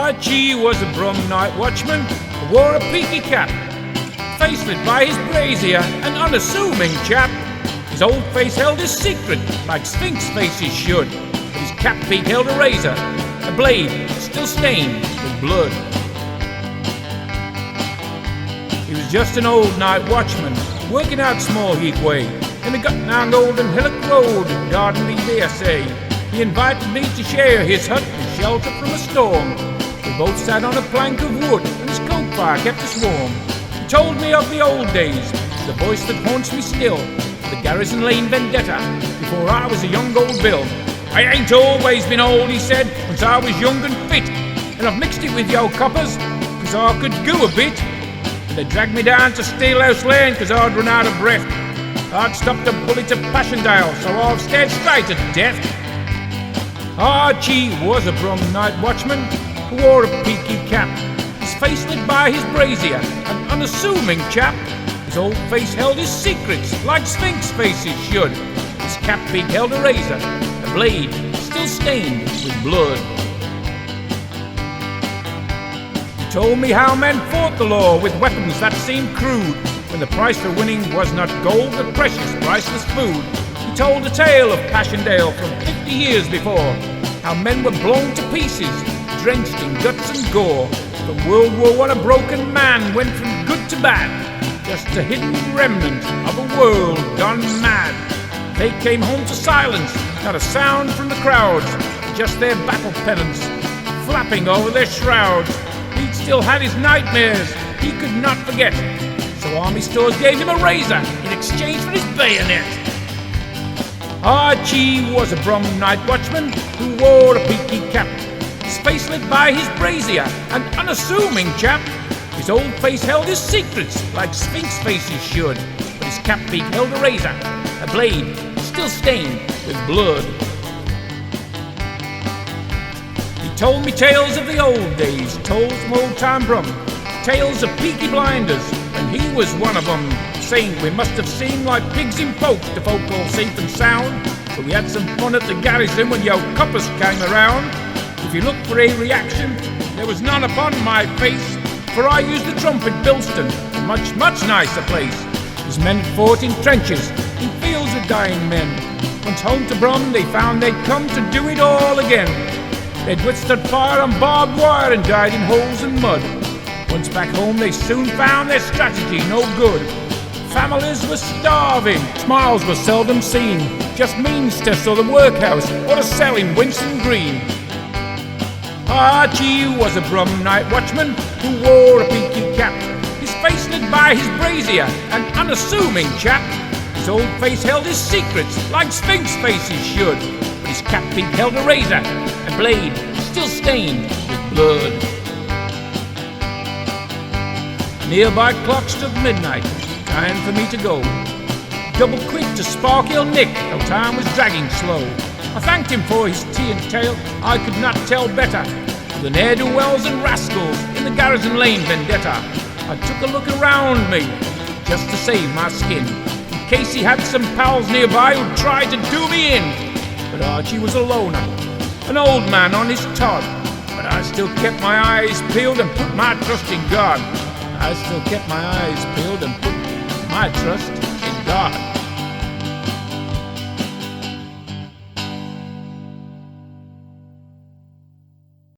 Archie was a Brum night watchman who wore a peaky cap, face lit by his brazier, an unassuming chap. His old face held his secret, like Sphinx faces should, but his cap peak held a razor, a blade still stained with blood. He was just an old night watchman, working out Small Heath Way, in the gut-now Golden Hillock Road, Garden League DSA. He invited me to share his hut and shelter from a storm. We both sat on a plank of wood, and his coke fire kept us warm. He told me of the old days, the voice that haunts me still, the Garrison Lane Vendetta, before I was a young old Bill. I ain't always been old, he said, since I was young and fit, and I've mixed it with yo coppers, cause I could go a bit. And they dragged me down to Steelhouse Lane, cause I'd run out of breath. I'd stopped a bullet at Passchendaele, so I've stared straight at death. Archie was a Brum night watchman who wore a peaky cap, his face lit by his brazier, an unassuming chap. His old face held his secrets, like Sphinx faces should. His cap peak held a razor, a blade still stained with blood. He told me how men fought the law with weapons that seemed crude, when the price for winning was not gold but precious, priceless food. He told a tale of Passchendaele from 50 years before, how men were blown to pieces, drenched in guts and gore. From World War I a broken man went from good to bad, just a hidden remnant of a world gone mad. They came home to silence, not a sound from the crowds, just their battle pennants flapping over their shrouds. He'd still had his nightmares he could not forget, so Army Stores gave him a razor in exchange for his bayonet. Archie was a Brum night watchman who wore a peaky cap, his face lit by his brazier, an unassuming chap. His old face held his secrets, like Sphinx faces should, but his cap peak held a razor, a blade still stained with blood. He told me tales of the old days, told from old-time Brum, tales of Peaky Blinders, when he was one of them, saying we must have seemed like pigs in pokes to folk all safe and sound, but we had some fun at the Garrison when yo coppers came around. If you looked for a reaction, there was none upon my face, for I used the trumpet Bilston, a much, much nicer place. His men had fought in trenches, in fields with dying men. Once home to Brum, they found they'd come to do it all again. They'd withstood fire on barbed wire and died in holes and mud. Once back home, they soon found their strategy no good. Families were starving, smiles were seldom seen, just Meansteads or the workhouse, or a cell in Winson Green. Archie was a Brum night watchman who wore a peaky cap, his face lit by his brazier, an unassuming chap. His old face held his secrets, like Sphinx faces should, but his cap peak held a razor, a blade still stained with blood. Nearby clock struck midnight, time for me to go. Double quick to Sparkhill Nick, though time was dragging slow. I thanked him for his tea and tale, I could not tell better, the ne'er-do-wells and rascals in the Garrison Lane Vendetta. I took a look around me, just to save my skin, in case he had some pals nearby who'd try to do me in. But Archie was a loner, an old man on his tod, but I still kept my eyes peeled and put my trust in God. I still kept my eyes peeled and put my trust in God.